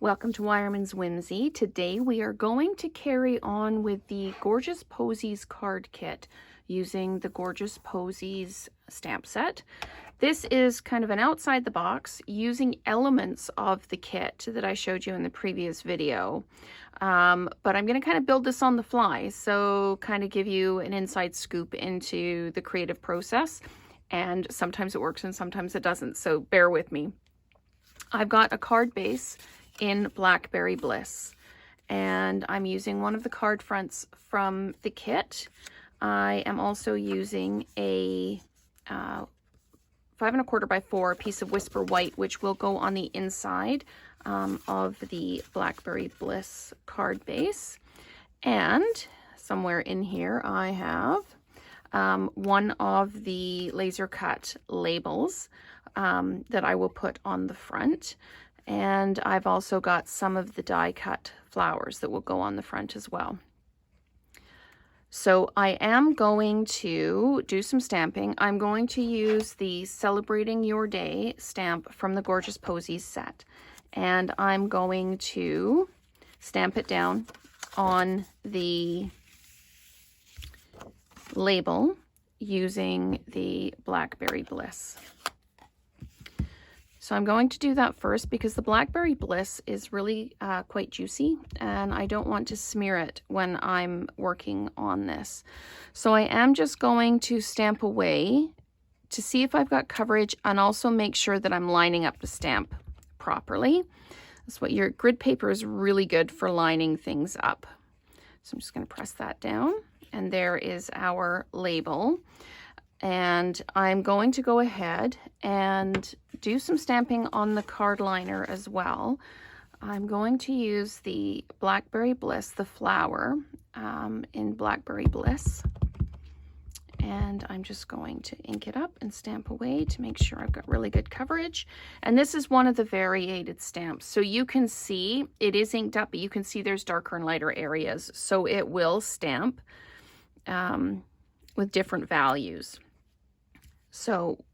Welcome to Wireman's Whimsy. Today we are going to carry on with the Gorgeous Posies card kit using the Gorgeous Posies stamp set. This is kind of an outside the box using elements of the kit that I showed you in the previous video. But I'm going to kind of build this on the fly, so kind of give you an inside scoop into the creative process. And sometimes it works and sometimes it doesn't, so bear with me. I've got a card base in Blackberry Bliss, and I'm using one of the card fronts from the kit. I am also using a 5 1/4 by 4 piece of Whisper White, which will go on the inside of the Blackberry Bliss card base. And somewhere in here I have one of the laser cut labels that I will put on the front. And I've also got some of the die cut flowers that will go on the front as well. So I am going to do some stamping. I'm going to use the Celebrating Your Day stamp from the Gorgeous Posies set. And I'm going to stamp it down on the label using the Blackberry Bliss. So I'm going to do that first because the Blackberry Bliss is really quite juicy and I don't want to smear it when I'm working on this. So I am just going to stamp away to see if I've got coverage and also make sure that I'm lining up the stamp properly. That's what your grid paper is really good for, lining things up. So I'm just going to press that down, and there is our label. And I'm going to go ahead and do some stamping on the card liner as well. I'm going to use the Blackberry Bliss, the flower in Blackberry Bliss. And I'm just going to ink it up and stamp away to make sure I've got really good coverage. And this is one of the variated stamps. So you can see it is inked up, but you can see there's darker and lighter areas. So it will stamp with different values. So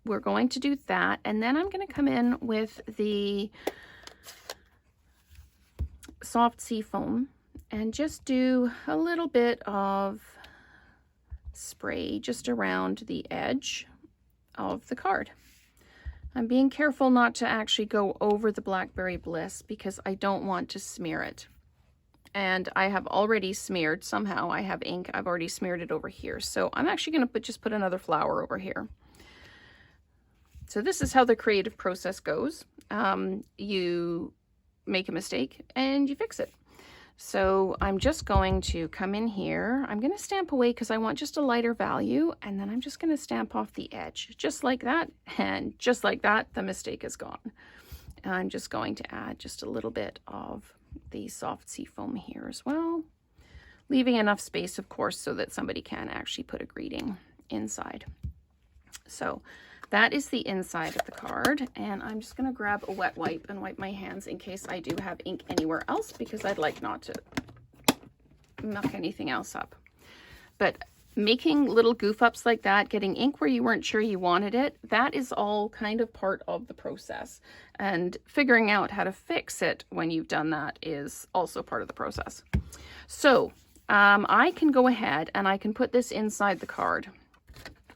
we're going to do that, and then I'm going to come in with the soft sea foam and just do a little bit of spray just around the edge of the card. I'm being careful not to actually go over the Blackberry Bliss because I don't want to smear it. And I have already smeared, somehow I have ink, I've already smeared it over here. So I'm actually going to just put another flower over here. So this is how the creative process goes. You make a mistake and you fix it. So I'm just going to come in here. I'm going to stamp away because I want just a lighter value. And then I'm just going to stamp off the edge, just like that. And just like that, the mistake is gone. And I'm just going to add just a little bit of the soft sea foam here as well, leaving enough space, of course, so that somebody can actually put a greeting inside. So that is the inside of the card, and I'm just going to grab a wet wipe and wipe my hands in case I do have ink anywhere else, because I'd like not to muck anything else up. But making little goof ups like that, getting ink where you weren't sure you wanted it, that is all kind of part of the process. And figuring out how to fix it when you've done that is also part of the process. So I can go ahead and I can put this inside the card.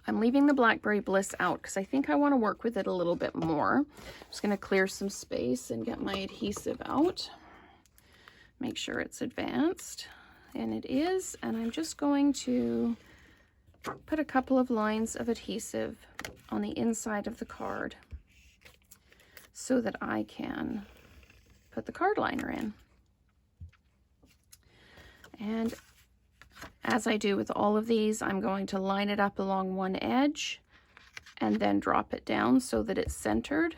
I'm leaving the Blackberry Bliss out because I think I want to work with it a little bit more. I'm just going to clear some space and get my adhesive out. Make sure it's advanced. And it is, and I'm just going to put a couple of lines of adhesive on the inside of the card so that I can put the card liner in. And as I do with all of these, I'm going to line it up along one edge and then drop it down so that it's centered.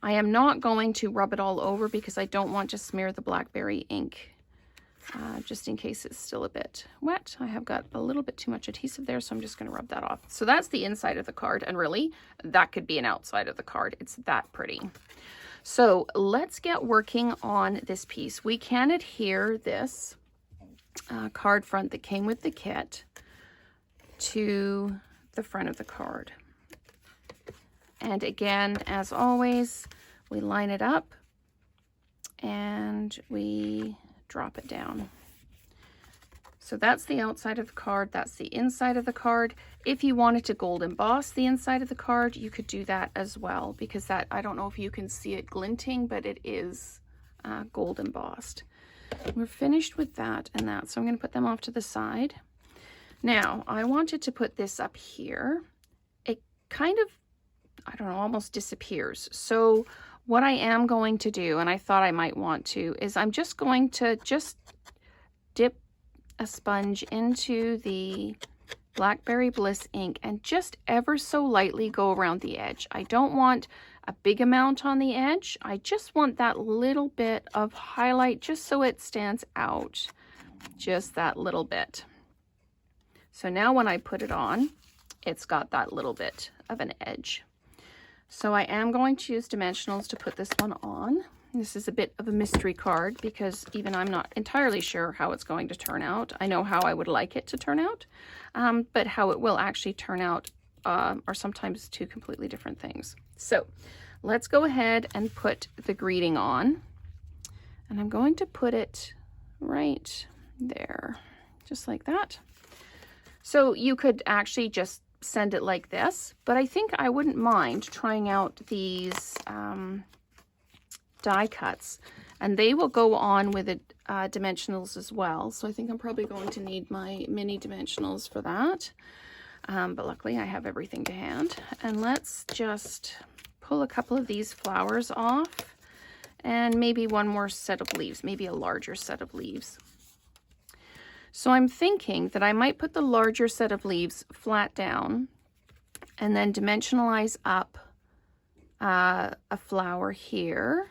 I am not going to rub it all over because I don't want to smear the Blackberry ink. Just in case it's still a bit wet. I have got a little bit too much adhesive there, so I'm just going to rub that off. So that's the inside of the card, and really, that could be an outside of the card. It's that pretty. So let's get working on this piece. We can adhere this card front that came with the kit to the front of the card. And again, as always, we line it up and we drop it down. So that's the outside of the card, that's the inside of the card. If you wanted to gold emboss the inside of the card, you could do that as well, because that, I don't know if you can see it glinting, but it is gold embossed. We're finished with that and that, so I'm going to put them off to the side. Now, I wanted to put this up here. It kind of, I don't know, almost disappears. So what I am going to do, and I thought I might want to, is I'm just going to dip a sponge into the Blackberry Bliss ink and just ever so lightly go around the edge. I don't want a big amount on the edge. I just want that little bit of highlight just so it stands out, just that little bit. So now when I put it on, it's got that little bit of an edge. So I am going to use dimensionals to put this one on. This is a bit of a mystery card because even I'm not entirely sure how it's going to turn out. I know how I would like it to turn out, but how it will actually turn out are sometimes two completely different things. So let's go ahead and put the greeting on. And I'm going to put it right there, just like that. So you could actually just send it like this, but I think I wouldn't mind trying out these die cuts, and they will go on with the dimensionals as well. So I think I'm probably going to need my mini dimensionals for that. But luckily I have everything to hand. And let's just pull a couple of these flowers off and maybe one more set of leaves, maybe a larger set of leaves. So I'm thinking that I might put the larger set of leaves flat down and then dimensionalize up a flower here.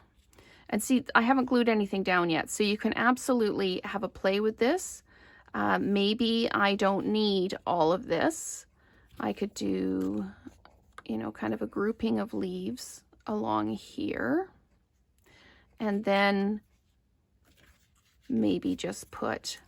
And see, I haven't glued anything down yet, so you can absolutely have a play with this. Maybe I don't need all of this. I could do, you know, kind of a grouping of leaves along here. And then maybe just put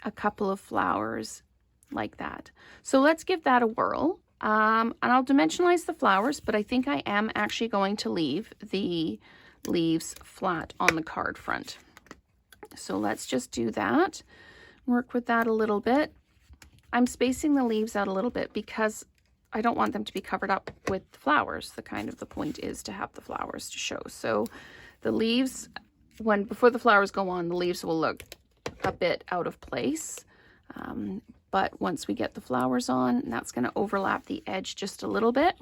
a couple of flowers like that. So let's give that a whirl. And I'll dimensionalize the flowers, but I think I am actually going to leave the leaves flat on the card front. So let's just do that. Work with that a little bit. I'm spacing the leaves out a little bit because I don't want them to be covered up with flowers. The point is to have the flowers to show. So the leaves, before the flowers go on, the leaves will look a bit out of place. But once we get the flowers on, that's going to overlap the edge just a little bit.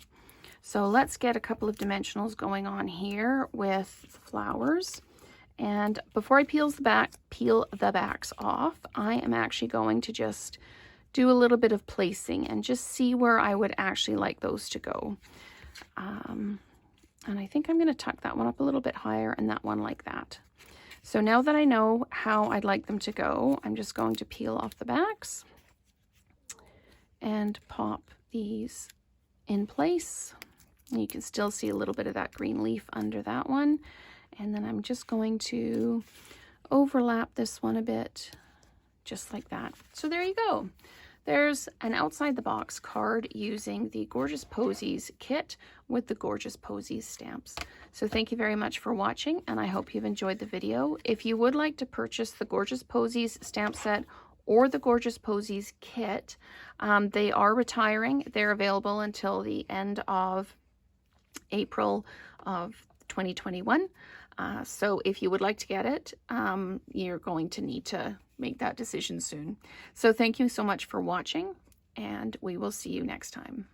So let's get a couple of dimensionals going on here with the flowers. And before I peel the backs off, I am actually going to just do a little bit of placing and just see where I would actually like those to go. And I think I'm going to tuck that one up a little bit higher and that one like that. So now that I know how I'd like them to go, I'm just going to peel off the backs and pop these in place. And you can still see a little bit of that green leaf under that one. And then I'm just going to overlap this one a bit, just like that. So there you go. There's an outside the box card using the Gorgeous Posies kit with the Gorgeous Posies stamps. So thank you very much for watching, and I hope you've enjoyed the video. If you would like to purchase the Gorgeous Posies stamp set or the Gorgeous Posies kit, they are retiring. They're available until the end of April of 2021. So if you would like to get it, you're going to need to make that decision soon. So thank you so much for watching, and we will see you next time.